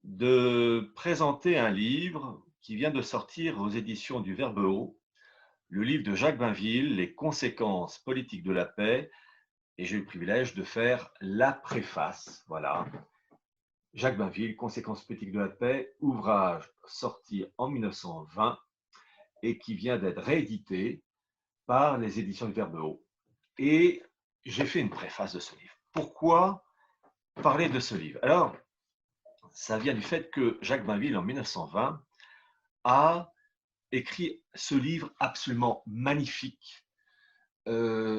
de présenter un livre qui vient de sortir aux éditions du Verbeau, le livre de Jacques Bainville, Les conséquences politiques de la paix, et j'ai eu le privilège de faire la préface. Voilà, Jacques Bainville, Conséquences politiques de la paix, ouvrage sorti en 1920 et qui vient d'être réédité par les éditions du Verbeau. Et j'ai fait une préface de ce livre. Pourquoi parler de ce livre? Alors, ça vient du fait que Jacques Bainville, en 1920, a écrit ce livre absolument magnifique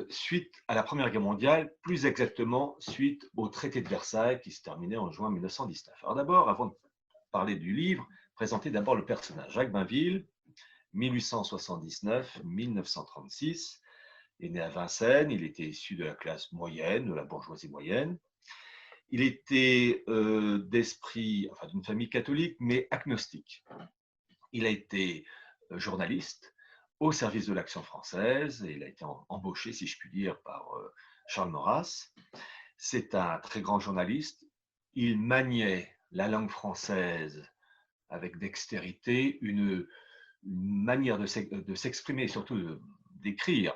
suite à la Première Guerre mondiale, plus exactement suite au traité de Versailles qui se terminait en juin 1919. Alors d'abord, avant de parler du livre, présenter d'abord le personnage. Jacques Bainville, 1879-1936, est né à Vincennes, il était issu de la classe moyenne, de la bourgeoisie moyenne. Il était d'esprit, enfin d'une famille catholique, mais agnostique. Il a été journaliste au service de l'Action française et il a été embauché, si je puis dire, par Charles Maurras. C'est un très grand journaliste. Il maniait la langue française avec dextérité, une manière de s'exprimer et surtout d'écrire.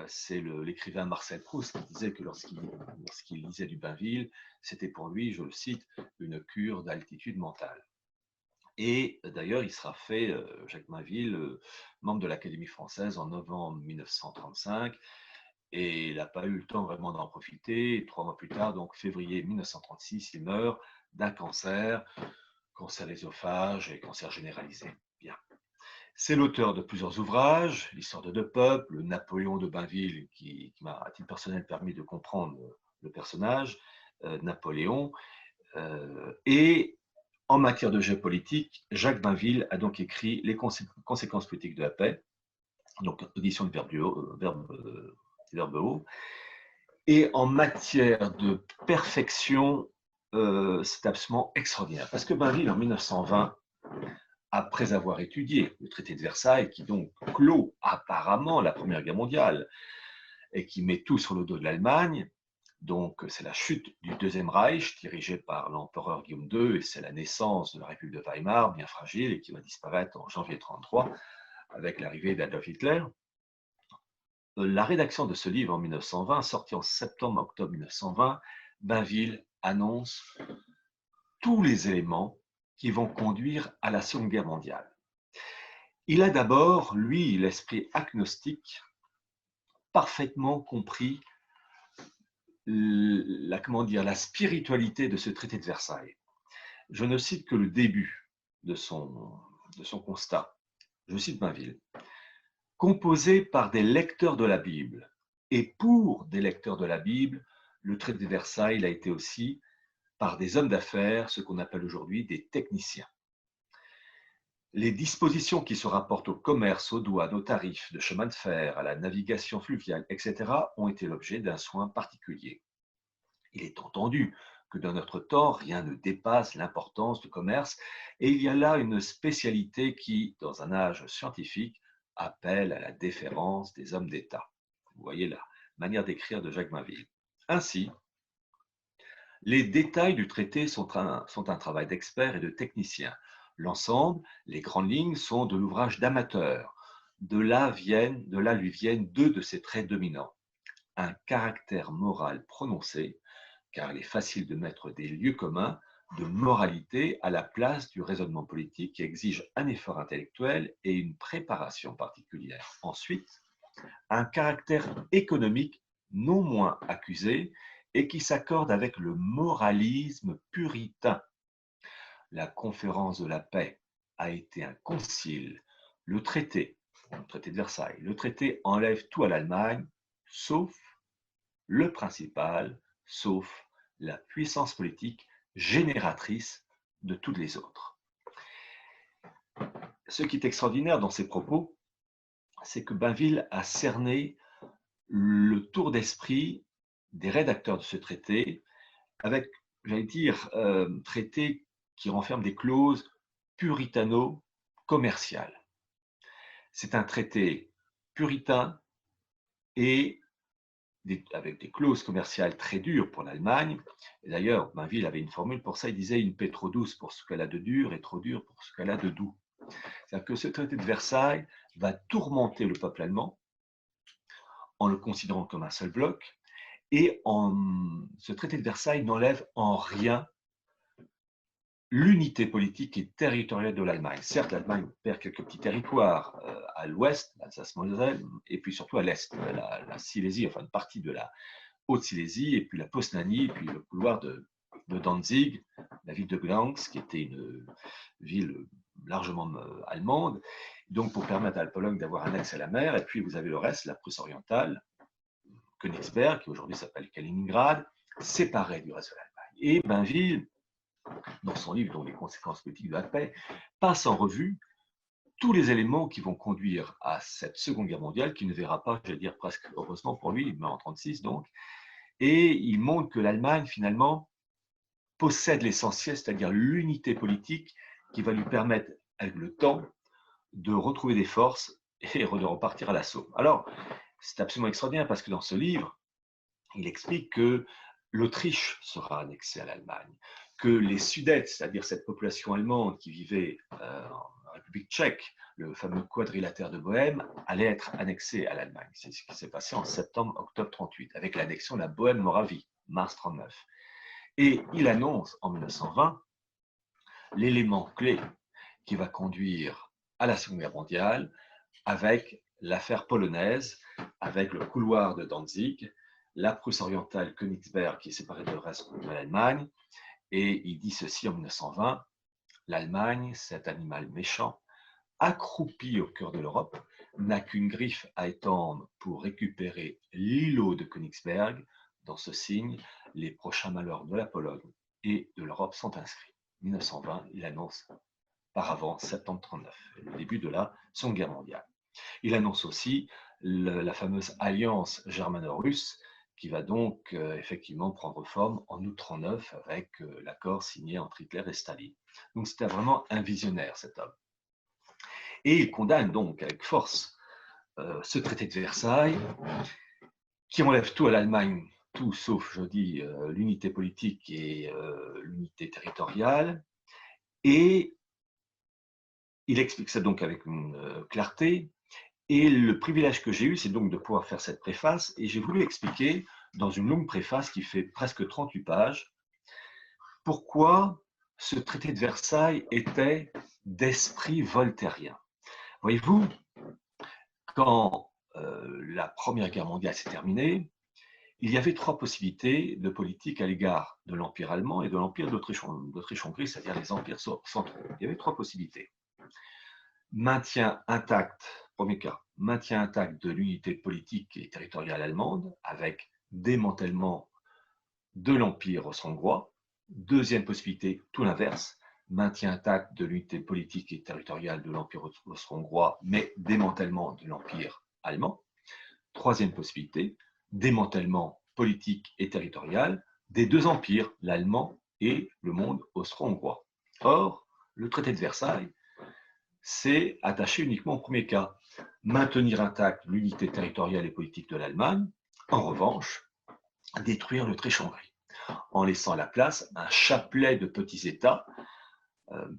C'est l'écrivain Marcel Proust qui disait que lorsqu'il lisait du Bainville, c'était pour lui, je le cite, une cure d'altitude mentale. Et d'ailleurs, il sera fait, Jacques Bainville, membre de l'Académie française en novembre 1935, et il n'a pas eu le temps vraiment d'en profiter. Et 3 mois plus tard, donc février 1936, il meurt d'un cancer, cancer d'œsophage et cancer généralisé. Bien. C'est l'auteur de plusieurs ouvrages, L'histoire de deux peuples, le Napoléon de Bainville, qui m'a, à titre personnel, permis de comprendre le personnage, Napoléon, et en matière de géopolitique, Jacques Bainville a donc écrit Les conséquences politiques de la paix, donc édition de Verbeau. Et en matière de perfection, c'est absolument extraordinaire. Parce que Bainville, en 1920, après avoir étudié le traité de Versailles, qui donc clôt apparemment la Première Guerre mondiale et qui met tout sur le dos de l'Allemagne, donc c'est la chute du Deuxième Reich dirigé par l'empereur Guillaume II et c'est la naissance de la République de Weimar, bien fragile et qui va disparaître en janvier 1933 avec l'arrivée d'Adolf Hitler. La rédaction de ce livre en 1920, sorti en septembre-octobre 1920, Bainville annonce tous les éléments qui vont conduire à la Seconde Guerre mondiale. Il a d'abord, lui, l'esprit agnostique, parfaitement compris la spiritualité de ce traité de Versailles. Je ne cite que le début de son constat. Je cite Bainville. Composé par des lecteurs de la Bible et pour des lecteurs de la Bible, le traité de Versailles a été aussi par des hommes d'affaires, ce qu'on appelle aujourd'hui des techniciens. Les dispositions qui se rapportent au commerce, aux douanes, aux tarifs de chemin de fer, à la navigation fluviale, etc., ont été l'objet d'un soin particulier. Il est entendu que dans notre temps, rien ne dépasse l'importance du commerce, et il y a là une spécialité qui, dans un âge scientifique, appelle à la déférence des hommes d'État. Vous voyez la manière d'écrire de Jacques Bainville. Ainsi, les détails du traité sont un travail d'experts et de techniciens. L'ensemble, les grandes lignes, sont de l'ouvrage d'amateurs. De là lui viennent deux de ses traits dominants. Un caractère moral prononcé, car il est facile de mettre des lieux communs de moralité à la place du raisonnement politique qui exige un effort intellectuel et une préparation particulière. Ensuite, un caractère économique non moins accusé et qui s'accorde avec le moralisme puritain. La conférence de la paix a été un concile. Le traité de Versailles, le traité enlève tout à l'Allemagne, sauf le principal, sauf la puissance politique génératrice de toutes les autres. Ce qui est extraordinaire dans ces propos, c'est que Bainville a cerné le tour d'esprit des rédacteurs de ce traité avec, j'allais dire, traité qui renferme des clauses puritano-commerciales. C'est un traité puritain et avec des clauses commerciales très dures pour l'Allemagne. D'ailleurs, Mainville avait une formule pour ça, il disait une paix trop douce pour ce qu'elle a de dur et trop dure pour ce qu'elle a de doux. C'est-à-dire que ce traité de Versailles va tourmenter le peuple allemand en le considérant comme un seul bloc, et ce traité de Versailles n'enlève en rien l'unité politique et territoriale de l'Allemagne. Certes, l'Allemagne perd quelques petits territoires à l'ouest, l'Alsace-Moselle, et puis surtout à l'est, la Silésie, enfin une partie de la Haute-Silésie, et puis la Posnanie, et puis le couloir de Danzig, la ville de Gdansk, qui était une ville largement allemande, donc pour permettre à la Pologne d'avoir un accès à la mer, et puis vous avez le reste, la Prusse orientale, Königsberg, qui aujourd'hui s'appelle Kaliningrad, séparée du reste de l'Allemagne. Et Bainville, dans son livre, dont les conséquences politiques de la paix, passe en revue tous les éléments qui vont conduire à cette Seconde Guerre mondiale, qui ne verra pas, je vais dire presque heureusement pour lui, mais en 1936 donc, et il montre que l'Allemagne, finalement, possède l'essentiel, c'est-à-dire l'unité politique qui va lui permettre, avec le temps, de retrouver des forces et de repartir à l'assaut. Alors, c'est absolument extraordinaire parce que dans ce livre, il explique que l'Autriche sera annexée à l'Allemagne, que les Sudètes, c'est-à-dire cette population allemande qui vivait en République tchèque, le fameux quadrilatère de Bohême, allait être annexé à l'Allemagne. C'est ce qui s'est passé en septembre-octobre 1938, avec l'annexion de la Bohême-Moravie, mars 1939. Et il annonce en 1920 l'élément clé qui va conduire à la Seconde Guerre mondiale, avec l'affaire polonaise, avec le couloir de Danzig, la Prusse orientale Königsberg qui est séparée du reste de l'Allemagne, et il dit ceci en 1920, l'Allemagne, cet animal méchant, accroupi au cœur de l'Europe, n'a qu'une griffe à étendre pour récupérer l'îlot de Königsberg. Dans ce signe, les prochains malheurs de la Pologne et de l'Europe sont inscrits. 1920, il annonce par avant, septembre 1939, le début de la Seconde Guerre mondiale. Il annonce aussi la fameuse alliance germano-russe qui va donc effectivement prendre forme en août 1939 avec l'accord signé entre Hitler et Staline. Donc c'était vraiment un visionnaire cet homme. Et il condamne donc avec force ce traité de Versailles qui enlève tout à l'Allemagne, tout sauf, je dis, l'unité politique et l'unité territoriale. Et il explique ça donc avec une clarté. Et le privilège que j'ai eu, c'est donc de pouvoir faire cette préface. Et j'ai voulu expliquer, dans une longue préface qui fait presque 38 pages, pourquoi ce traité de Versailles était d'esprit voltairien. Voyez-vous, quand la Première Guerre mondiale s'est terminée, il y avait trois possibilités de politique à l'égard de l'Empire allemand et de l'Empire d'Autriche-Hongrie, c'est-à-dire les empires centraux. Il y avait trois possibilités. Maintien intact, premier cas, maintien intact de l'unité politique et territoriale allemande avec démantèlement de l'Empire austro-hongrois. Deuxième possibilité, tout l'inverse, maintien intact de l'unité politique et territoriale de l'Empire austro-hongrois, mais démantèlement de l'Empire allemand. Troisième possibilité, démantèlement politique et territorial des deux empires, l'allemand et le monde austro-hongrois. Or, le traité de Versailles c'est attaché uniquement au premier cas, maintenir intacte l'unité territoriale et politique de l'Allemagne, en revanche, détruire l'Autriche-Hongrie, en laissant à la place un chapelet de petits États,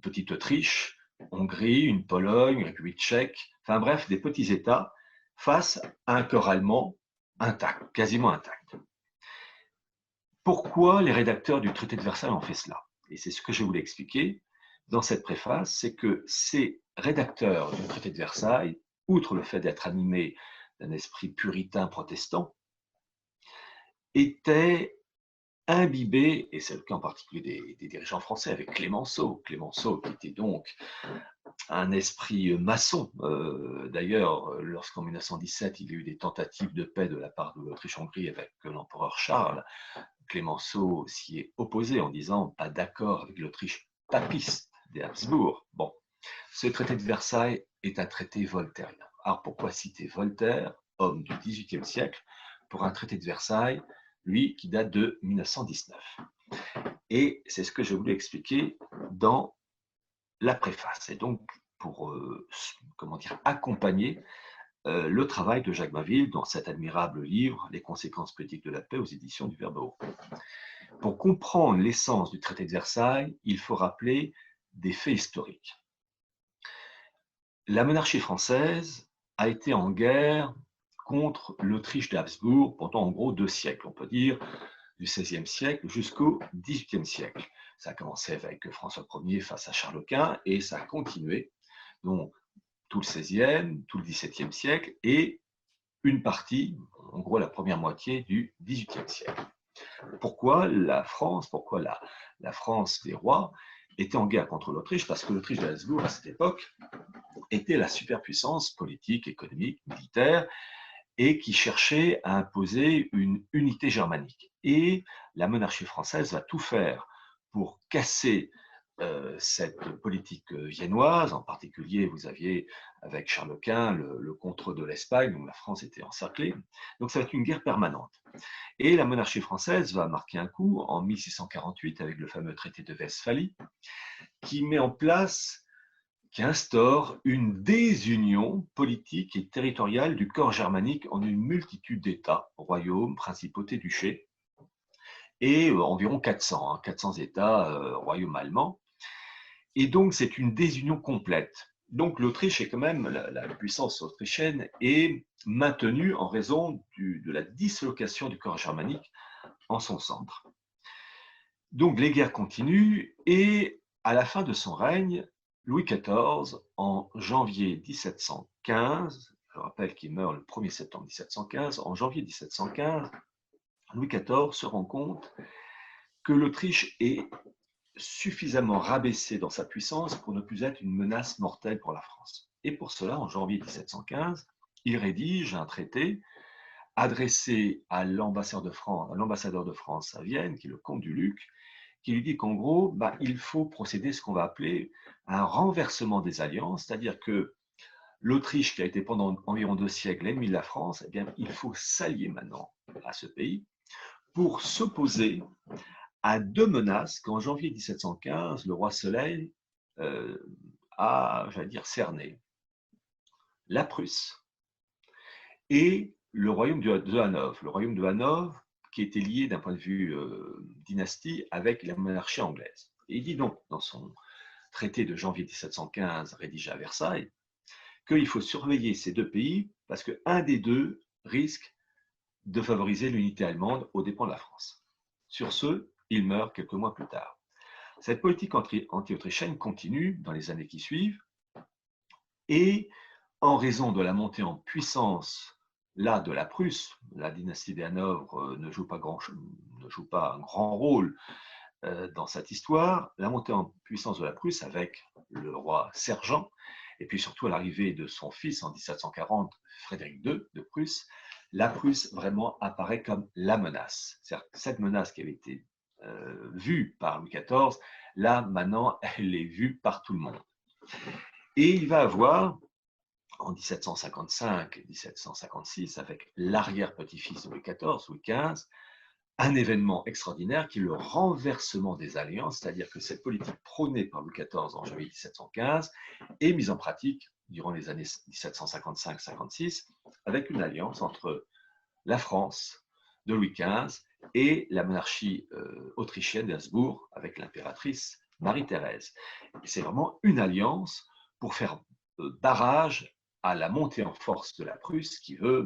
petite Autriche, Hongrie, une Pologne, une République tchèque, enfin bref, des petits États face à un corps allemand intact, quasiment intact. Pourquoi les rédacteurs du traité de Versailles ont fait cela? Et c'est ce que je voulais expliquer dans cette préface, c'est que ces rédacteurs du traité de Versailles, outre le fait d'être animés d'un esprit puritain protestant, étaient imbibés, et c'est le cas en particulier des dirigeants français avec Clémenceau, Clémenceau qui était donc un esprit maçon. D'ailleurs, lorsqu'en 1917, il y a eu des tentatives de paix de la part de l'Autriche-Hongrie avec l'empereur Charles, Clémenceau s'y est opposé en disant pas d'accord avec l'Autriche papiste des Habsbourg. Bon, ce traité de Versailles est un traité voltairien. Alors pourquoi citer Voltaire, homme du XVIIIe siècle, pour un traité de Versailles, lui qui date de 1919? Et c'est ce que je voulais expliquer dans la préface. Et donc, pour comment dire, accompagner le travail de Jacques Bainville dans cet admirable livre « Les conséquences politiques de la paix » aux éditions du Verbeau. Pour comprendre l'essence du traité de Versailles, il faut rappeler des faits historiques. La monarchie française a été en guerre contre l'Autriche d'Habsbourg pendant en gros 2 siècles, on peut dire du XVIe siècle jusqu'au XVIIIe siècle. Ça a commencé avec François Ier face à Charles Quint et ça a continué, donc tout le XVIe, tout le XVIIe siècle et une partie, en gros la première moitié du XVIIIe siècle. Pourquoi la France, pourquoi la France des rois était en guerre contre l'Autriche? Parce que l'Autriche d'Habsbourg, à cette époque, était la superpuissance politique, économique, militaire, et qui cherchait à imposer une unité germanique. Et la monarchie française va tout faire pour casser cette politique viennoise. En particulier, vous aviez avec Charles Quint le contrôle de l'Espagne, donc la France était encerclée. Donc ça va être une guerre permanente. Et la monarchie française va marquer un coup en 1648 avec le fameux traité de Westphalie, qui met en place, qui instaure une désunion politique et territoriale du corps germanique en une multitude d'États, royaumes, principautés, duchés, et environ 400 États, royaumes allemands. Et donc, c'est une désunion complète. Donc, l'Autriche est quand même, la puissance autrichienne est maintenue en raison de la dislocation du corps germanique en son centre. Donc, les guerres continuent et à la fin de son règne, Louis XIV, en janvier 1715, je rappelle qu'il meurt le 1er septembre 1715, en janvier 1715, Louis XIV se rend compte que l'Autriche est suffisamment rabaissée dans sa puissance pour ne plus être une menace mortelle pour la France. Et pour cela, en janvier 1715, il rédige un traité adressé à l'ambassadeur de France à Vienne, qui est le comte du Luc, qui lui dit qu'en gros, il faut procéder à ce qu'on va appeler un renversement des alliances, c'est-à-dire que l'Autriche, qui a été pendant environ 2 siècles l'ennemi de la France, eh bien, il faut s'allier maintenant à ce pays pour s'opposer à 2 menaces qu'en janvier 1715, le roi Soleil a, j'allais dire, cernées. La Prusse et le royaume de Hanovre. Le royaume de Hanovre qui était lié d'un point de vue dynastie avec la monarchie anglaise. Et il dit donc dans son traité de janvier 1715 rédigé à Versailles qu'il faut surveiller ces 2 pays parce qu'un des 2 risque de favoriser l'unité allemande aux dépens de la France. Sur ce, il meurt quelques mois plus tard. Cette politique anti-autrichienne continue dans les années qui suivent et en raison de la montée en puissance là de la Prusse, la dynastie des Hanovre ne joue pas un grand rôle dans cette histoire, la montée en puissance de la Prusse avec le roi Sergent, et puis surtout à l'arrivée de son fils en 1740, Frédéric II de Prusse, la Prusse vraiment apparaît comme la menace. C'est-à-dire que cette menace qui avait été vue par Louis XIV, là maintenant elle est vue par tout le monde. Et il va avoir en 1755-1756, avec l'arrière-petit-fils de Louis XIV, Louis XV, un événement extraordinaire qui est le renversement des alliances, c'est-à-dire que cette politique prônée par Louis XIV en janvier 1715 est mise en pratique durant les années 1755-56 avec une alliance entre la France de Louis XV et la monarchie autrichienne d'Habsbourg avec l'impératrice Marie-Thérèse. C'est vraiment une alliance pour faire barrage à la montée en force de la Prusse qui veut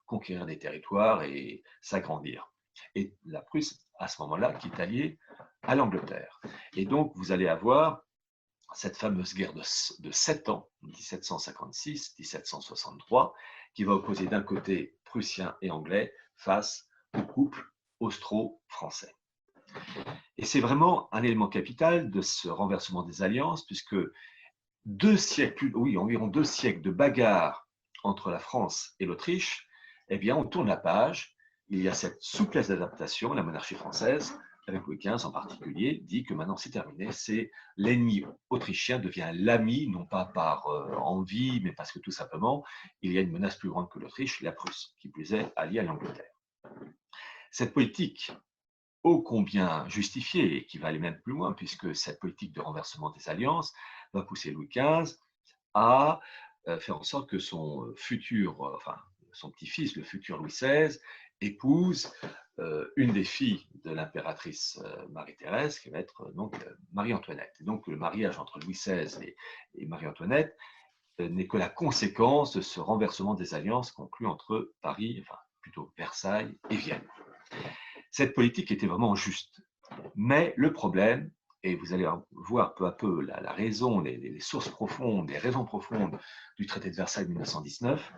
conquérir des territoires et s'agrandir. Et la Prusse, à ce moment-là, qui est alliée à l'Angleterre. Et donc, vous allez avoir cette fameuse guerre de 7 ans, 1756-1763, qui va opposer d'un côté Prussiens et Anglais face au couple austro-français. Et c'est vraiment un élément capital de ce renversement des alliances, puisque environ 2 siècles de bagarre entre la France et l'Autriche, eh bien, on tourne la page. Il y a cette souplesse d'adaptation. La monarchie française, avec Louis XV en particulier, dit que maintenant c'est terminé. C'est l'ennemi autrichien devient l'ami, non pas par envie, mais parce que tout simplement, il y a une menace plus grande que l'Autriche, la Prusse, qui plus est alliée à l'Angleterre. Cette politique ô combien justifiée et qui va aller même plus loin, puisque cette politique de renversement des alliances va pousser Louis XV à faire en sorte que son futur, enfin son petit-fils, le futur Louis XVI, épouse une des filles de l'impératrice Marie-Thérèse, qui va être donc Marie-Antoinette. Et donc le mariage entre Louis XVI et Marie-Antoinette n'est que la conséquence de ce renversement des alliances conclues entre Paris, enfin plutôt Versailles et Vienne. Cette politique était vraiment juste. Mais le problème, et vous allez voir peu à peu la raison, les sources profondes, les raisons profondes du traité de Versailles 1919,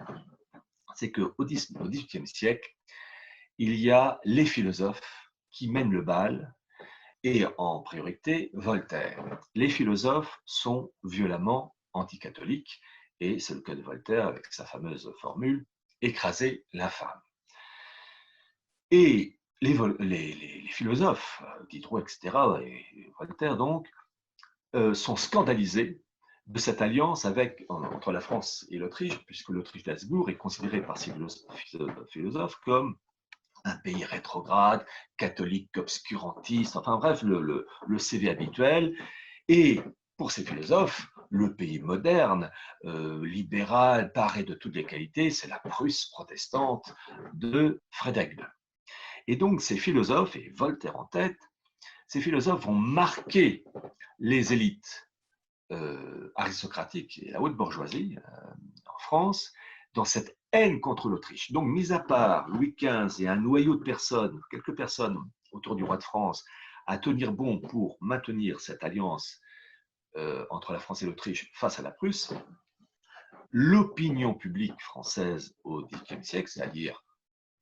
c'est qu'au XVIIIe siècle, il y a les philosophes qui mènent le bal, et en priorité Voltaire. Les philosophes sont violemment anticatholiques, et c'est le cas de Voltaire avec sa fameuse formule « écraser l'infâme ». Et les philosophes, Diderot, etc., et Voltaire donc, sont scandalisés de cette alliance entre la France et l'Autriche, puisque l'Autriche d'Habsbourg est considérée par ces philosophes comme un pays rétrograde, catholique, obscurantiste, enfin bref, le CV habituel. Et pour ces philosophes, le pays moderne, libéral, paré de toutes les qualités, c'est la Prusse protestante de Frédéric II. Et donc ces philosophes, et Voltaire en tête, ces philosophes vont marquer les élites aristocratiques et la haute bourgeoisie en France dans cette haine contre l'Autriche. Donc, mis à part Louis XV et un noyau de personnes, quelques personnes autour du roi de France, à tenir bon pour maintenir cette alliance entre la France et l'Autriche face à la Prusse, l'opinion publique française au XVIIIe siècle, c'est-à-dire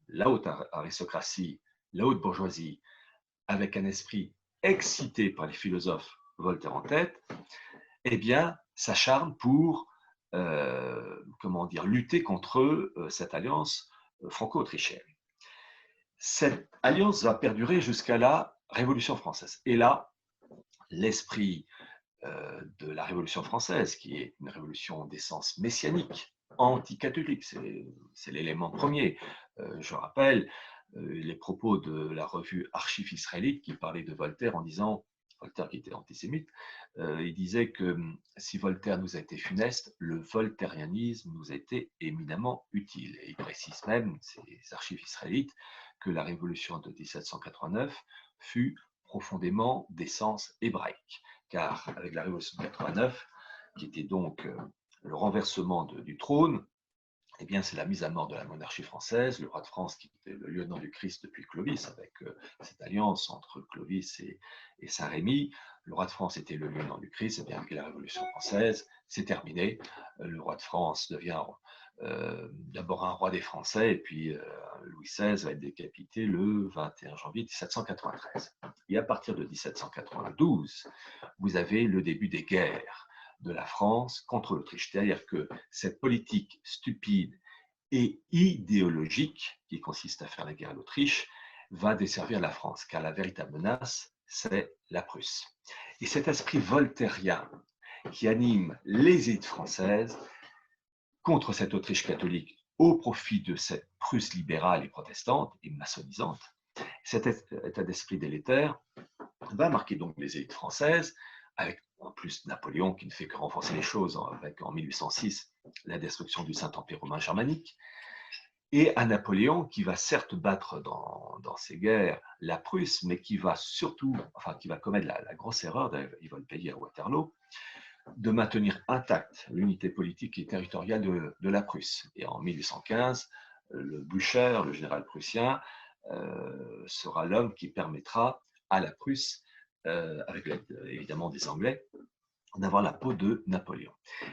la haute aristocratie, la haute bourgeoisie, avec un esprit excité par les philosophes Voltaire en tête, eh bien, s'acharne pour comment dire, lutter contre cette alliance franco-autrichienne. Cette alliance va perdurer jusqu'à la Révolution française. Et là, l'esprit de la Révolution française, qui est une révolution d'essence messianique, anti-catholique, c'est l'élément premier. Je rappelle les propos de la revue Archives israélite qui parlait de Voltaire en disant, Voltaire qui était antisémite, il disait que si Voltaire nous a été funeste, le voltairianisme nous a été éminemment utile. Et il précise même, ces archives israélites, que la révolution de 1789 fut profondément d'essence hébraïque. Car avec la révolution de 89, qui était donc le renversement du trône, eh bien, c'est la mise à mort de la monarchie française, le roi de France qui était le lieutenant du Christ depuis Clovis, avec cette alliance entre Clovis et Saint-Rémy. Le roi de France était le lieutenant du Christ, et bien avec la Révolution française, c'est terminé. Le roi de France devient d'abord un roi des Français, et puis Louis XVI va être décapité le 21 janvier 1793. Et à partir de 1792, vous avez le début des guerres de la France contre l'Autriche. C'est-à-dire que cette politique stupide et idéologique qui consiste à faire la guerre à l'Autriche va desservir la France, car la véritable menace, c'est la Prusse. Et cet esprit voltairien qui anime les élites françaises contre cette Autriche catholique au profit de cette Prusse libérale et protestante et maçonnisante, cet état d'esprit délétère va marquer donc les élites françaises, avec en plus Napoléon qui ne fait que renforcer les choses avec en 1806 la destruction du Saint-Empire romain germanique, et un Napoléon qui va certes battre dans ces guerres la Prusse, mais qui va surtout, enfin qui va commettre la grosse erreur, il va le payer à Waterloo, de maintenir intacte l'unité politique et territoriale de la Prusse. Et en 1815, le Blücher, le général prussien, sera l'homme qui permettra à la Prusse, avec l'aide évidemment des Anglais, d'avoir la peau de Napoléon.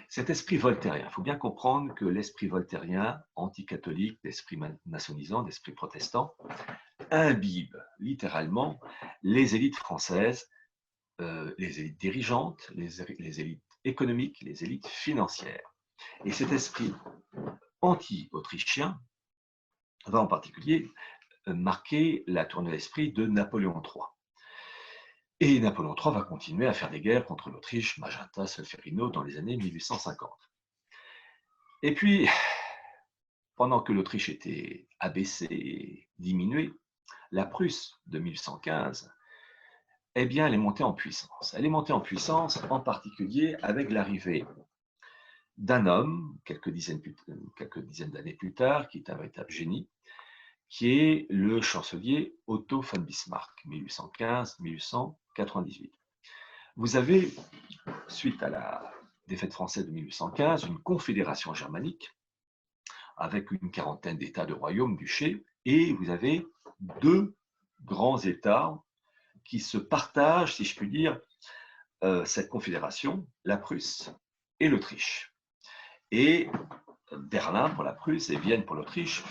Cet esprit voltairien, il faut bien comprendre que l'esprit voltairien, anticatholique, d'esprit maçonnisant, d'esprit protestant, imbibe littéralement les élites françaises, les élites dirigeantes, les élites économiques, les élites financières. Et cet esprit anti-autrichien va en particulier marquer la tournée d'esprit de Napoléon III. Et Napoléon III va continuer à faire des guerres contre l'Autriche, Magenta, Solferino, dans les années 1850. Et puis, pendant que l'Autriche était abaissée, diminuée, la Prusse de 1815, eh bien, elle est montée en puissance. Elle est montée en puissance en particulier avec l'arrivée d'un homme, quelques dizaines d'années plus tard, qui est un véritable génie, qui est le chancelier Otto von Bismarck, 1815-1898. Vous avez, suite à la défaite française de 1815, une confédération germanique avec une quarantaine d'États de royaumes, duchés, et vous avez deux grands États qui se partagent, si je puis dire, cette confédération, la Prusse et l'Autriche. Et Berlin pour la Prusse et Vienne pour l'Autriche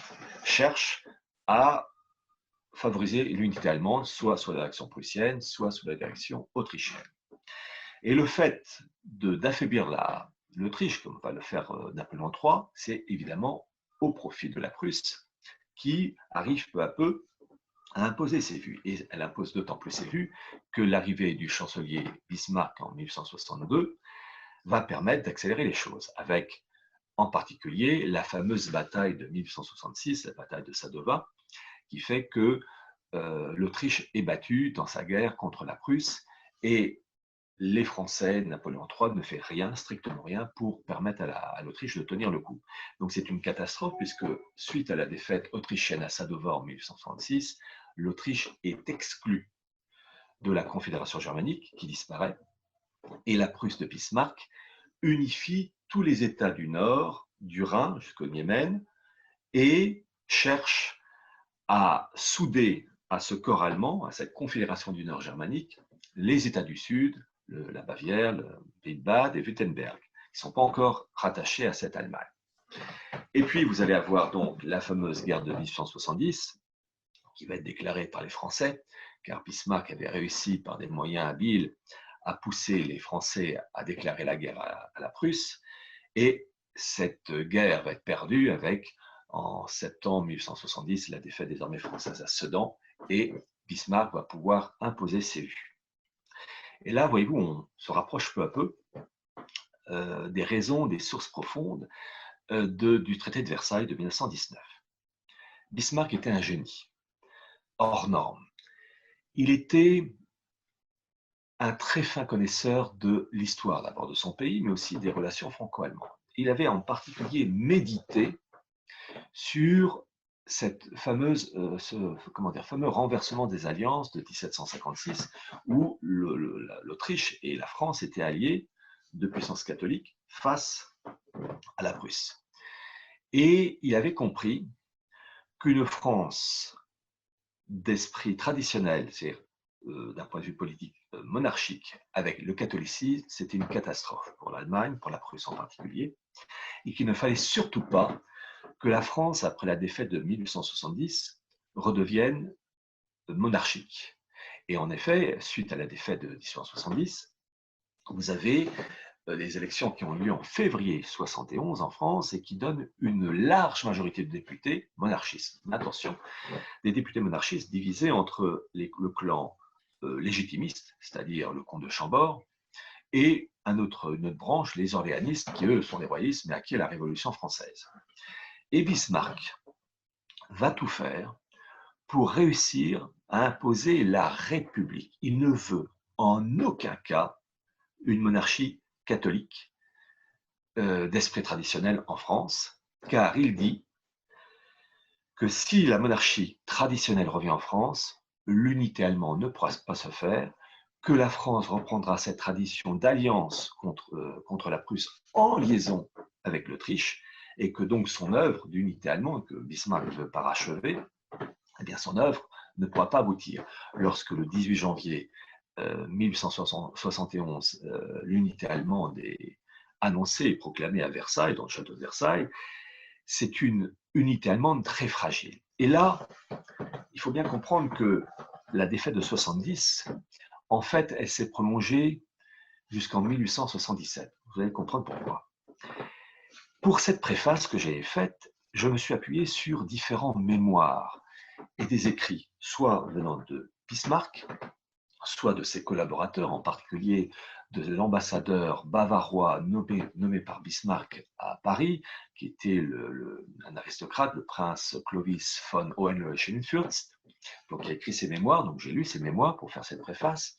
cherchent à favoriser l'unité allemande, soit sous la direction prussienne, soit sous la direction autrichienne. Et le fait d'affaiblir l'Autriche, comme va le faire Napoléon III, c'est évidemment au profit de la Prusse, qui arrive peu à peu à imposer ses vues. Et elle impose d'autant plus ses vues que l'arrivée du chancelier Bismarck en 1862 va permettre d'accélérer les choses, avec en particulier la fameuse bataille de 1866, la bataille de Sadowa, qui fait que l'Autriche est battue dans sa guerre contre la Prusse, et les Français, Napoléon III ne fait rien, strictement rien, pour permettre à l'Autriche de tenir le coup. Donc c'est une catastrophe, puisque suite à la défaite autrichienne à Sadowa en 1866, l'Autriche est exclue de la Confédération germanique, qui disparaît, et la Prusse de Bismarck unifie tous les États du Nord, du Rhin jusqu'au Niémen, et cherche à souder à ce corps allemand, à cette confédération du Nord germanique, les États du Sud, la Bavière, le Pays de Bade et Wurtemberg, qui ne sont pas encore rattachés à cette Allemagne. Et puis, vous allez avoir donc la fameuse guerre de 1870, qui va être déclarée par les Français, car Bismarck avait réussi par des moyens habiles à pousser les Français à déclarer la guerre à la Prusse, et cette guerre va être perdue avec, en septembre 1870, la défaite des armées françaises à Sedan, et Bismarck va pouvoir imposer ses vues. Et là, voyez-vous, on se rapproche peu à peu des raisons, des sources profondes du traité de Versailles de 1919. Bismarck était un génie, hors norme. Il était un très fin connaisseur de l'histoire, d'abord de son pays, mais aussi des relations franco-allemandes. Il avait en particulier médité sur cette fameuse, fameux renversement des alliances de 1756, où l'Autriche et la France étaient alliées de puissance catholique face à la Prusse. Et il avait compris qu'une France d'esprit traditionnel, c'est-à-dire d'un point de vue politique monarchique, avec le catholicisme, c'était une catastrophe pour l'Allemagne, pour la Prusse en particulier, et qu'il ne fallait surtout pas que la France, après la défaite de 1870, redevienne monarchique. Et en effet, suite à la défaite de 1870, vous avez les élections qui ont lieu en février 1971 en France et qui donnent une large majorité de députés monarchistes. Attention, des députés monarchistes divisés entre le clan légitimiste, c'est-à-dire le comte de Chambord, et une autre branche, les orléanistes, qui eux sont les royalistes, mais à qui est la Révolution française. Et Bismarck va tout faire pour réussir à imposer la République. Il ne veut en aucun cas une monarchie catholique d'esprit traditionnel en France, car il dit que si la monarchie traditionnelle revient en France, l'unité allemande ne pourra pas se faire, que la France reprendra cette tradition d'alliance contre la Prusse en liaison avec l'Autriche, et que donc son œuvre d'unité allemande, que Bismarck veut parachever, eh bien son œuvre ne pourra pas aboutir. Lorsque le 18 janvier 1871, l'unité allemande est annoncée et proclamée à Versailles, dans le château de Versailles, c'est une unité allemande très fragile. Et là, il faut bien comprendre que la défaite de 70, en fait, elle s'est prolongée jusqu'en 1877. Vous allez comprendre pourquoi. Pour cette préface que j'ai faite, je me suis appuyé sur différents mémoires et des écrits, soit venant de Bismarck, soit de ses collaborateurs, en particulier de l'ambassadeur bavarois nommé par Bismarck à Paris, qui était un aristocrate, le prince Clovis von Hohenlohe-Schönfürst, donc qui a écrit ses mémoires. Donc j'ai lu ses mémoires pour faire cette préface,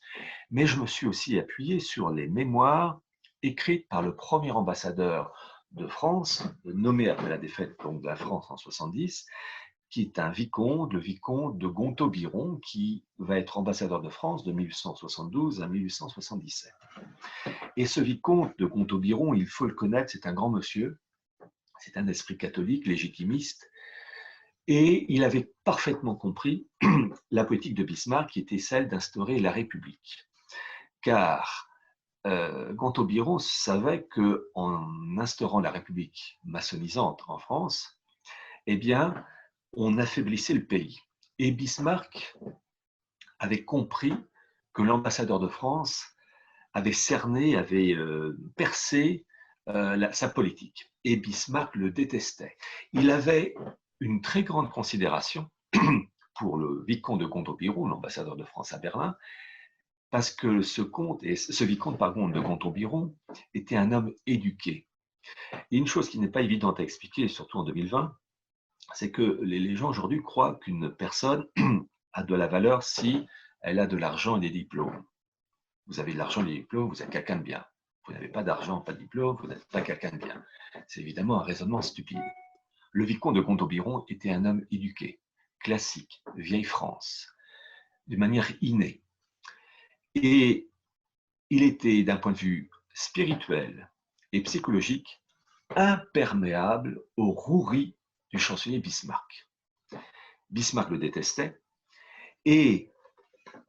mais je me suis aussi appuyé sur les mémoires écrites par le premier ambassadeur de France, nommé après la défaite donc, de la France en 70, qui est un vicomte, le vicomte de Gontaut-Biron, qui va être ambassadeur de France de 1872 à 1877. Et ce vicomte de Gontaut-Biron, il faut le connaître, c'est un grand monsieur, c'est un esprit catholique, légitimiste, et il avait parfaitement compris la politique de Bismarck qui était celle d'instaurer la République. Car Gontaut-Biron savait qu'en instaurant la République maçonnisante en France, eh bien, on affaiblissait le pays. Et Bismarck avait compris que l'ambassadeur de France avait cerné, avait percé sa politique. Et Bismarck le détestait. Il avait une très grande considération pour le vicomte de Gontaut-Biron, l'ambassadeur de France à Berlin, parce que ce vicomte de Gontaut-Biron était un homme éduqué. Et une chose qui n'est pas évidente à expliquer, surtout en 2020, c'est que les gens aujourd'hui croient qu'une personne a de la valeur si elle a de l'argent et des diplômes. Vous avez de l'argent et des diplômes, vous êtes quelqu'un de bien. Vous n'avez pas d'argent, pas de diplôme, vous n'êtes pas quelqu'un de bien. C'est évidemment un raisonnement stupide. Le vicomte de Gontaut-Biron était un homme éduqué, classique, vieille France, d'une manière innée. Et il était, d'un point de vue spirituel et psychologique, imperméable aux roueries du chancelier Bismarck. Bismarck le détestait, et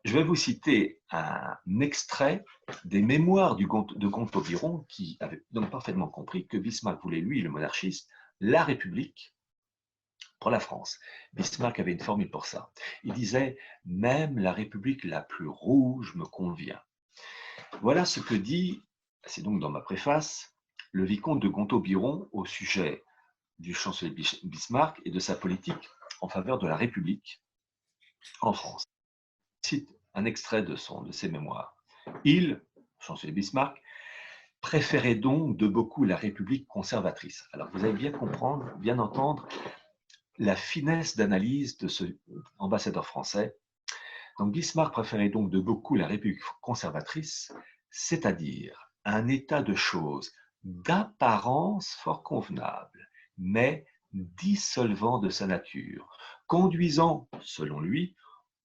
je vais vous citer un extrait des mémoires de Gontaut-Biron, qui avait donc parfaitement compris que Bismarck voulait, lui, le monarchiste, la République pour la France. Bismarck avait une formule pour ça. Il disait « Même la République la plus rouge me convient ». Voilà ce que dit, c'est donc dans ma préface, le vicomte de Gontaut-Biron au sujet du chancelier Bismarck et de sa politique en faveur de la République en France. Je cite un extrait de ses mémoires. Il, chancelier Bismarck, préférait donc de beaucoup la République conservatrice. Alors vous allez bien comprendre, bien entendre la finesse d'analyse de ce ambassadeur français. Donc Bismarck préférait donc de beaucoup la République conservatrice, c'est-à-dire un état de choses d'apparence fort convenable, mais dissolvant de sa nature, conduisant, selon lui,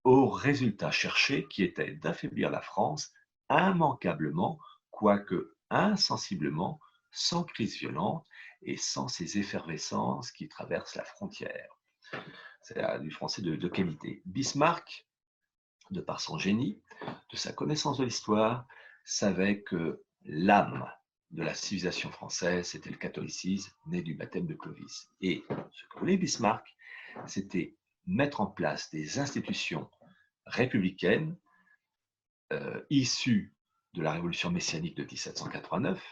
au résultat cherché qui était d'affaiblir la France immanquablement, quoique insensiblement, sans crise violente et sans ces effervescences qui traversent la frontière. C'est du français de qualité. Bismarck, de par son génie, de sa connaissance de l'histoire, savait que l'âme de la civilisation française, c'était le catholicisme né du baptême de Clovis. Et ce que voulait Bismarck, c'était mettre en place des institutions républicaines issues de la révolution messianique de 1789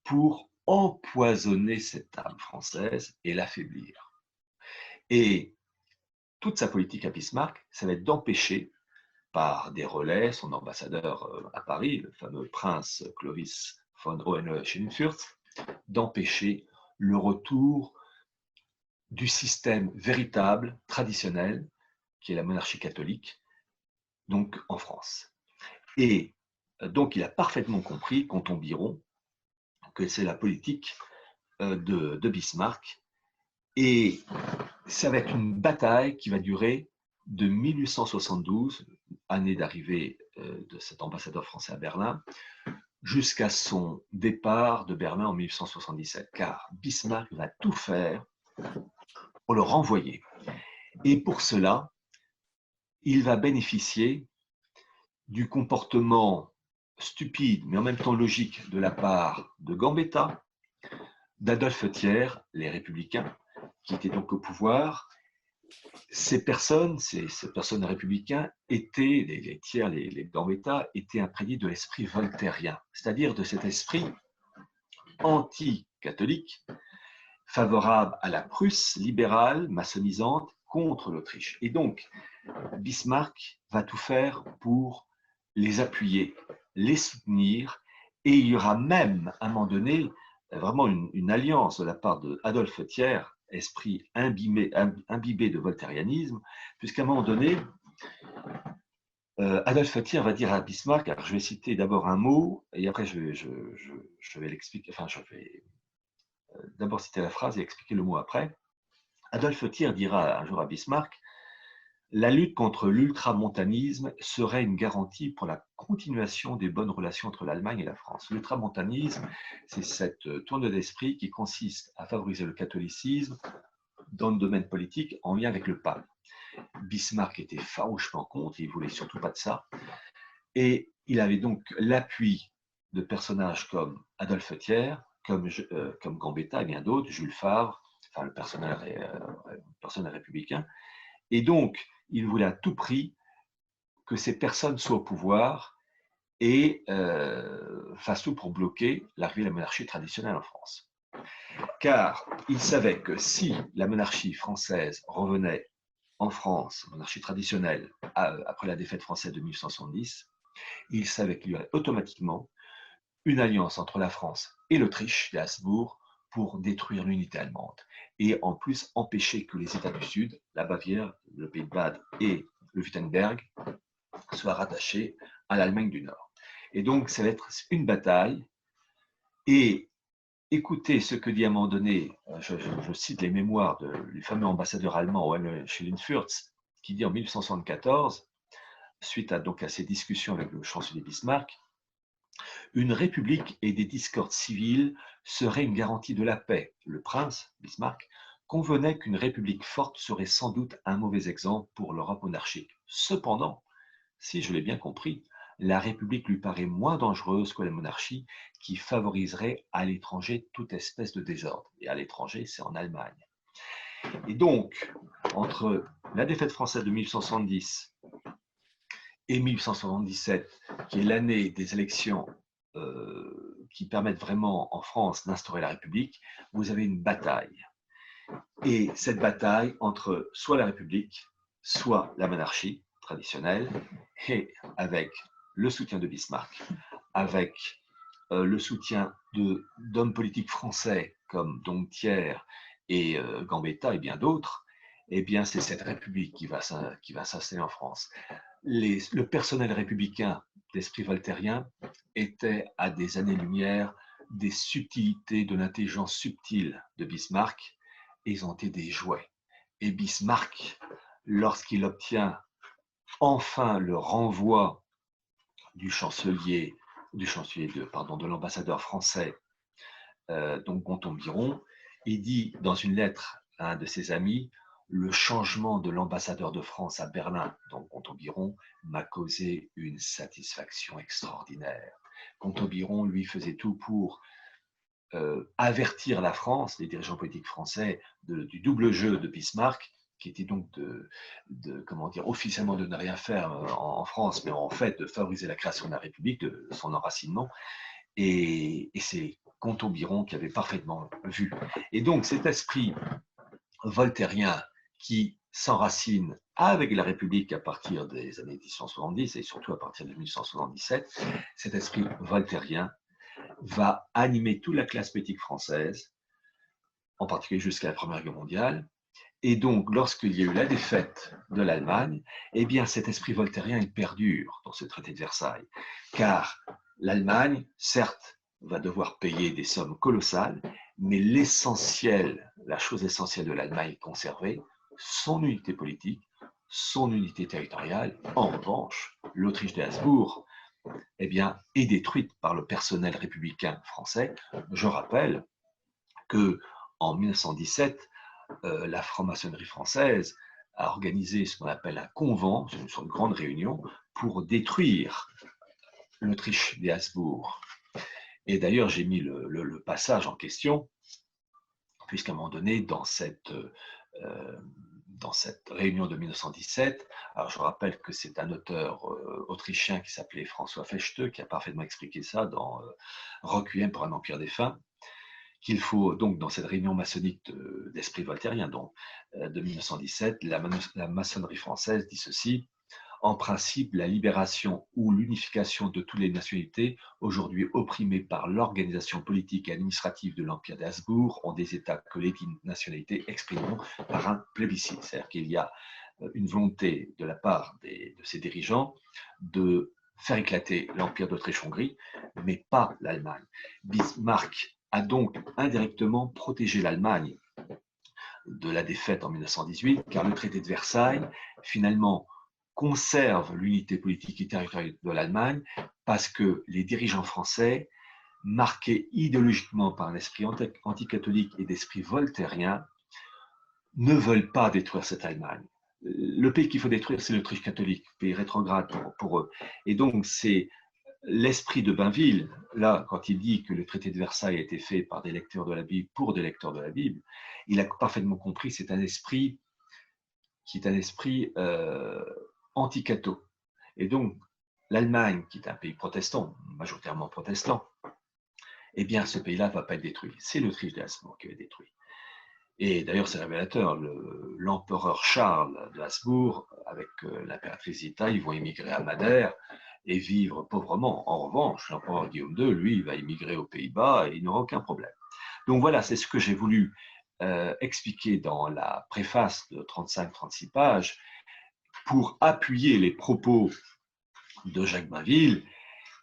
pour empoisonner cette âme française et l'affaiblir. Et toute sa politique à Bismarck, ça va être d'empêcher, par des relais, son ambassadeur à Paris, le fameux prince Clovis von Hohenlohe-Schönfürst, d'empêcher le retour du système véritable, traditionnel, qui est la monarchie catholique, donc en France. Et donc il a parfaitement compris, Gontaut-Biron, que c'est la politique de Bismarck, et ça va être une bataille qui va durer de 1872, année d'arrivée de cet ambassadeur français à Berlin, jusqu'à son départ de Berlin en 1877, car Bismarck va tout faire pour le renvoyer. Et pour cela, il va bénéficier du comportement stupide, mais en même temps logique, de la part de Gambetta, d'Adolphe Thiers, les Républicains, qui étaient donc au pouvoir. Ces personnes républicains étaient, les Thiers, les Gambetta, étaient imprégnés de l'esprit voltairien, c'est-à-dire de cet esprit anti-catholique, favorable à la Prusse libérale, maçonnisante, contre l'Autriche. Et donc, Bismarck va tout faire pour les appuyer, les soutenir, et il y aura même, à un moment donné, vraiment une alliance de la part d'Adolphe Thiers, esprit imbibé de voltairianisme, puisqu'à un moment donné, Adolphe Thiers va dire à Bismarck, alors je vais citer d'abord un mot, et après je vais l'expliquer, enfin je vais d'abord citer la phrase et expliquer le mot après. Adolphe Thiers dira un jour à Bismarck: la lutte contre l'ultramontanisme serait une garantie pour la continuation des bonnes relations entre l'Allemagne et la France. L'ultramontanisme, c'est cette tourne d'esprit qui consiste à favoriser le catholicisme dans le domaine politique en lien avec le pape. Bismarck était farouchement contre, il ne voulait surtout pas de ça. Et il avait donc l'appui de personnages comme Adolphe Thiers, comme Gambetta et bien d'autres, Jules Favre, enfin le personnel républicain. Et donc, il voulait à tout prix que ces personnes soient au pouvoir et fassent tout pour bloquer l'arrivée de la monarchie traditionnelle en France. Car il savait que si la monarchie française revenait en France, monarchie traditionnelle, après la défaite française de 1870, il savait qu'il y aurait automatiquement une alliance entre la France et l'Autriche, les Habsbourg, pour détruire l'unité allemande. Et en plus, empêcher que les États du Sud, la Bavière, le Pays de Bade et le Wurtemberg, soient rattachés à l'Allemagne du Nord. Et donc, ça va être une bataille. Et écoutez ce que dit à un moment donné, je cite les mémoires du fameux ambassadeur allemand Owen Schilling-Fürst, qui dit en 1874, suite à ces discussions avec le chancelier Bismarck, une république et des discordes civils seraient une garantie de la paix. Le prince, Bismarck, convenait qu'une république forte serait sans doute un mauvais exemple pour l'Europe monarchique. Cependant, si je l'ai bien compris, la république lui paraît moins dangereuse que la monarchie qui favoriserait à l'étranger toute espèce de désordre. Et à l'étranger, c'est en Allemagne. Et donc, entre la défaite française de 1870 et 1877, qui est l'année des élections qui permettent vraiment en France d'instaurer la République, vous avez une bataille. Et cette bataille entre soit la République, soit la monarchie traditionnelle, et avec le soutien de Bismarck, avec le soutien d'hommes politiques français comme Thiers et Gambetta et bien d'autres, eh bien c'est cette République qui va s'installer en France. Le personnel républicain d'esprit voltairien était à des années-lumière des subtilités de l'intelligence subtile de Bismarck, et ils ont été des jouets. Et Bismarck, lorsqu'il obtient enfin le renvoi de l'ambassadeur français, donc Gonton-Biron, il dit dans une lettre à un de ses amis: le changement de l'ambassadeur de France à Berlin, donc Gonton-Biron, m'a causé une satisfaction extraordinaire. Gonton-Biron, lui, faisait tout pour avertir la France, les dirigeants politiques français, du double jeu de Bismarck, qui était donc officiellement de ne rien faire en France, mais en fait de favoriser la création de la République, de son enracinement. Et c'est Gonton-Biron qui avait parfaitement vu. Et donc cet esprit voltairien qui s'enracine avec la République à partir des années 1870 et surtout à partir de 1877, cet esprit voltairien va animer toute la classe politique française, en particulier jusqu'à la Première Guerre mondiale. Et donc, lorsqu'il y a eu la défaite de l'Allemagne, eh bien, cet esprit voltairien, il perdure dans ce traité de Versailles. Car l'Allemagne, certes, va devoir payer des sommes colossales, mais l'essentiel, la chose essentielle de l'Allemagne est conservée, son unité politique, son unité territoriale. En revanche, l'Autriche des Habsbourg, eh bien, est détruite par le personnel républicain français. Je rappelle que en 1917, la franc-maçonnerie française a organisé ce qu'on appelle un convent, une sorte de grande réunion, pour détruire l'Autriche des Habsbourg. Et d'ailleurs, j'ai mis le passage en question, puisqu'à un moment donné, dans cette réunion de 1917, alors je rappelle que c'est un auteur autrichien qui s'appelait François Fechte, qui a parfaitement expliqué ça dans Requiem pour un empire défunt, qu'il faut donc dans cette réunion maçonnique d'esprit voltairien de 1917, la maçonnerie française dit ceci: en principe, la libération ou l'unification de toutes les nationalités, aujourd'hui opprimées par l'organisation politique et administrative de l'Empire des Habsbourg, ont des États que les nationalités exprimeront par un plébiscite. C'est-à-dire qu'il y a une volonté de la part de ces dirigeants de faire éclater l'Empire d'Autriche-Hongrie, mais pas l'Allemagne. Bismarck a donc indirectement protégé l'Allemagne de la défaite en 1918, car le traité de Versailles, finalement, conserve l'unité politique et territoriale de l'Allemagne parce que les dirigeants français, marqués idéologiquement par un esprit anticatholique et d'esprit voltairien, ne veulent pas détruire cette Allemagne. Le pays qu'il faut détruire, c'est l'Autriche catholique, pays rétrograde pour eux. Et donc, c'est l'esprit de Bainville, là, quand il dit que le traité de Versailles a été fait par des lecteurs de la Bible pour des lecteurs de la Bible, il a parfaitement compris que c'est un esprit qui est un esprit anti-catho. Et donc, l'Allemagne, qui est un pays protestant, majoritairement protestant, eh bien, ce pays-là ne va pas être détruit. C'est l'Autriche de Habsbourg qui va être détruit. Et d'ailleurs, c'est révélateur. L'empereur Charles de Habsbourg, avec l'impératrice Zita, ils vont émigrer à Madère et vivre pauvrement. En revanche, l'empereur Guillaume II, lui, il va émigrer aux Pays-Bas et il n'aura aucun problème. Donc voilà, c'est ce que j'ai voulu expliquer dans la préface de 35-36 pages pour appuyer les propos de Jacques Bainville,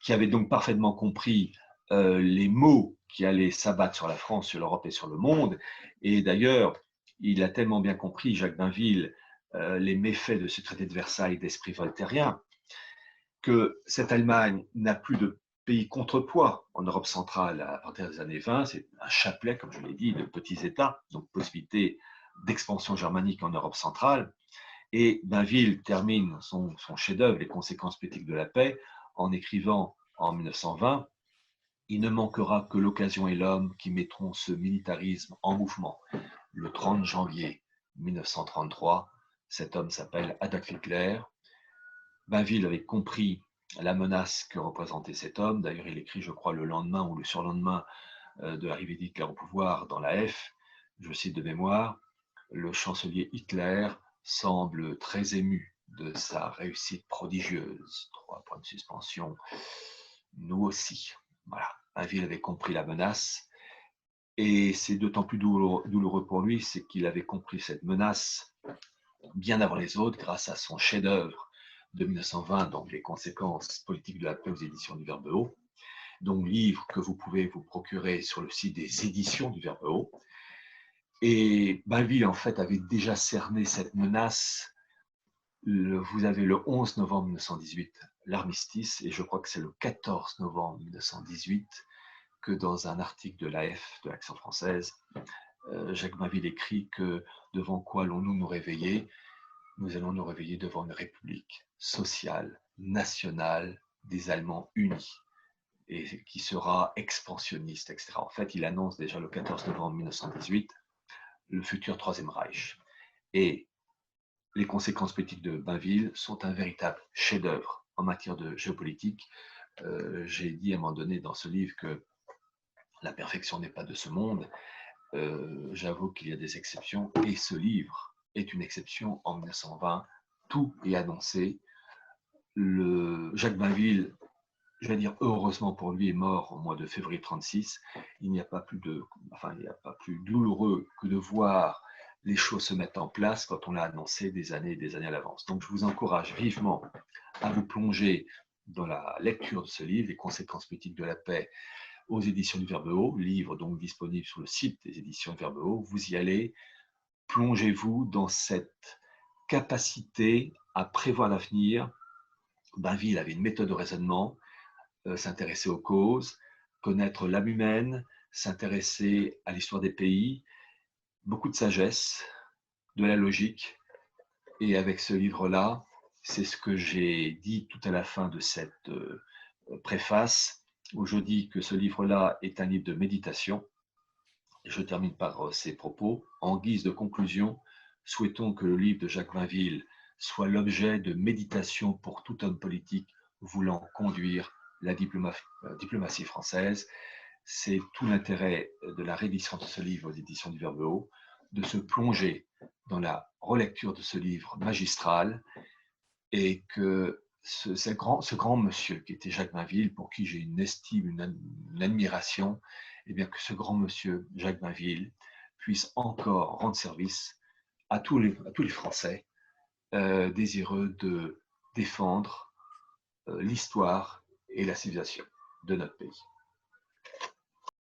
qui avait donc parfaitement compris les mots qui allaient s'abattre sur la France, sur l'Europe et sur le monde. Et d'ailleurs, il a tellement bien compris, Jacques Bainville, les méfaits de ce traité de Versailles d'esprit voltairien, que cette Allemagne n'a plus de pays contrepoids en Europe centrale à partir des années 20. C'est un chapelet, comme je l'ai dit, de petits États, donc possibilité d'expansion germanique en Europe centrale. Et Bainville termine son chef-d'œuvre, Les conséquences politiques de la paix, en écrivant en 1920 « Il ne manquera que l'occasion et l'homme qui mettront ce militarisme en mouvement ». Le 30 janvier 1933, cet homme s'appelle Adolf Hitler. Bainville avait compris la menace que représentait cet homme. D'ailleurs, il écrit, je crois, le lendemain ou le surlendemain de l'arrivée d'Hitler au pouvoir dans la F, je cite de mémoire, le chancelier Hitler semble très ému de sa réussite prodigieuse. 3 points de suspension. Nous aussi. Voilà. Bainville avait compris la menace. Et c'est d'autant plus douloureux pour lui, c'est qu'il avait compris cette menace bien avant les autres, grâce à son chef-d'œuvre de 1920, donc Les conséquences politiques de la paix aux éditions du Verbe Haut, donc livre que vous pouvez vous procurer sur le site des éditions du Verbe Haut. Et Bainville, en fait, avait déjà cerné cette menace. Vous avez le 11 novembre 1918, l'armistice, et je crois que c'est le 14 novembre 1918 que dans un article de l'AF, de l'Action française, Jacques Bainville écrit que devant quoi allons-nous nous réveiller? Nous allons nous réveiller devant une république sociale, nationale, des Allemands unis, et qui sera expansionniste, etc. En fait, il annonce déjà le 14 novembre 1918 le futur Troisième Reich. Et les conséquences politiques de Bainville sont un véritable chef-d'œuvre en matière de géopolitique. J'ai dit à un moment donné dans ce livre que la perfection n'est pas de ce monde. J'avoue qu'il y a des exceptions, et ce livre est une exception. En 1920, tout est annoncé. Jacques Bainville, je vais dire heureusement pour lui, est mort au mois de février 1936. Il n'y a pas plus douloureux que de voir les choses se mettre en place quand on l'a annoncé des années et des années à l'avance. Donc je vous encourage vivement à vous plonger dans la lecture de ce livre, Les conséquences politiques de la paix, aux éditions du Verbe Haut, livre donc disponible sur le site des éditions du Verbe Haut. Vous y allez, plongez-vous dans cette capacité à prévoir l'avenir. Bainville avait une méthode de raisonnement, s'intéresser aux causes, connaître l'âme humaine, s'intéresser à l'histoire des pays, beaucoup de sagesse, de la logique. Et avec ce livre-là, c'est ce que j'ai dit tout à la fin de cette préface, où je dis que ce livre-là est un livre de méditation. Je termine par ces propos. En guise de conclusion, souhaitons que le livre de Jacques Bainville soit l'objet de méditation pour tout homme politique voulant conduire la diplomatie française. C'est tout l'intérêt de la réédition de ce livre aux éditions du Verbe Haut, de se plonger dans la relecture de ce livre magistral, et que ce grand monsieur qui était Jacques Bainville, pour qui j'ai une estime, une admiration, et bien que ce grand monsieur, Jacques Bainville, puisse encore rendre service à tous les Français désireux de défendre l'histoire et la civilisation de notre pays.